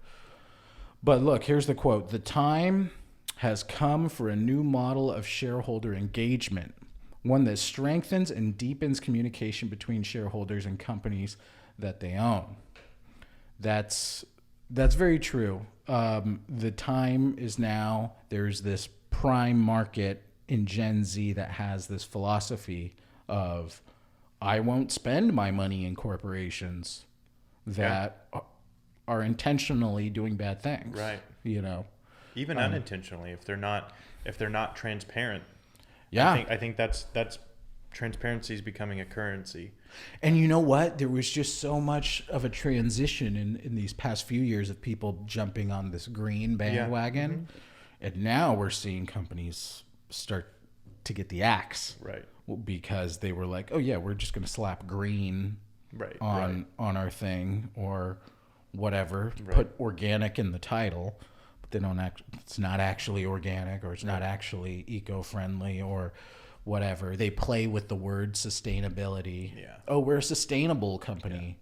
But look, here's the quote. The time has come for a new model of shareholder engagement, one that strengthens and deepens communication between shareholders and companies that they own. That's very true. The time is now. There's this prime market in Gen Z that has this philosophy of, I won't spend my money in corporations that are intentionally doing bad things. Right. You know, even unintentionally, if they're not transparent. Yeah. I think that's transparency is becoming a currency. And you know what? There was just so much of a transition in these past few years of people jumping on this green bandwagon. Mm-hmm. And now we're seeing companies start to get the axe. Right. Because they were like, oh, yeah, we're just going to slap green on our thing or whatever. Right. Put organic in the title. But they don't it's not actually organic, or it's not actually eco-friendly, or whatever. They play with the word sustainability. Yeah. Oh, we're a sustainable company.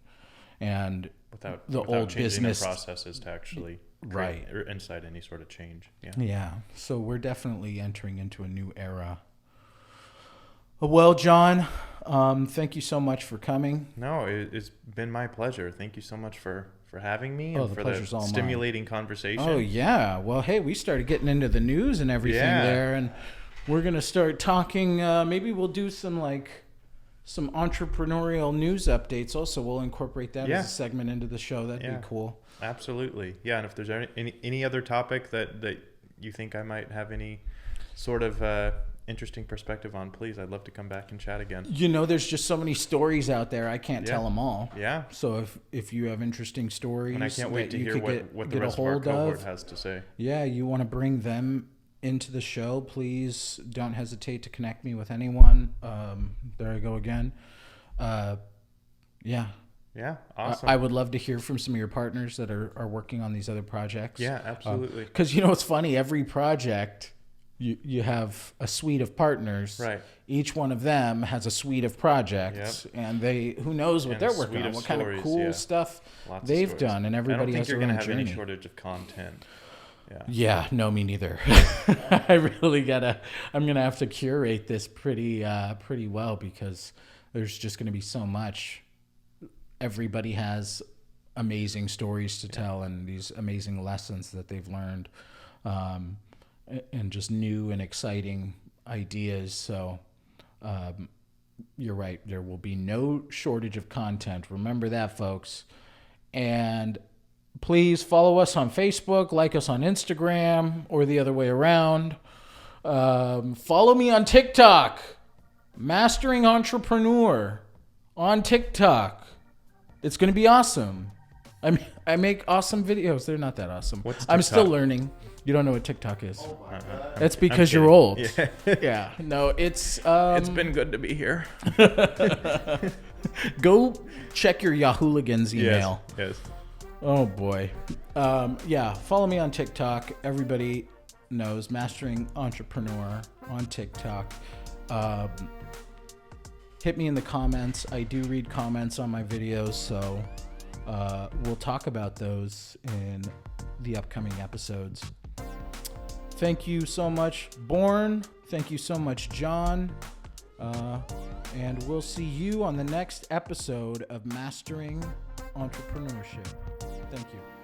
Yeah. And without old business processes to actually create or incite any sort of change. Yeah. Yeah. So we're definitely entering into a new era. Well, John, thank you so much for coming. No, it's been my pleasure. Thank you so much for having me and for the stimulating conversation. Oh, yeah. Well, hey, we started getting into the news and everything there, and we're going to start talking. Maybe we'll do some entrepreneurial news updates. Also, we'll incorporate that as a segment into the show. That'd be cool. Absolutely. Yeah. And if there's any other topic that you think I might have any sort of interesting perspective on, please, I'd love to come back and chat again. You know, there's just so many stories out there. I can't tell them all. Yeah. So if you have interesting stories, and I can't wait to hear what the rest of our cohort has to say. Yeah. You want to bring them into the show, please don't hesitate to connect me with anyone. There I go again. Yeah, awesome. I would love to hear from some of your partners that are working on these other projects. Yeah, absolutely. Because it's funny, every project you have a suite of partners. Right. Each one of them has a suite of projects, and who knows what they're working on, what kind of cool stuff they've done, and everybody has their own journey. I don't think you're going to have any shortage of content. Yeah, no, me neither. I really I'm going to have to curate this pretty well, because there's just going to be so much. Everybody has amazing stories to tell and these amazing lessons that they've learned, and just new and exciting ideas. So you're right. There will be no shortage of content. Remember that, folks. And please follow us on Facebook, like us on Instagram, or the other way around. Follow me on TikTok, Mastering Entrepreneur on TikTok. It's going to be awesome. I make awesome videos. They're not that awesome. I'm still learning. You don't know what TikTok is. That's because you're old. Yeah. Yeah. No, it's been good to be here. Go check your Yahooligans email. Yes. Oh boy. Follow me on TikTok. Everybody knows Mastering Entrepreneur on TikTok. Hit me in the comments. I do read comments on my videos, so we'll talk about those in the upcoming episodes. Thank you so much, Born. Thank you so much, John. And we'll see you on the next episode of Mastering entrepreneurship. Thank you.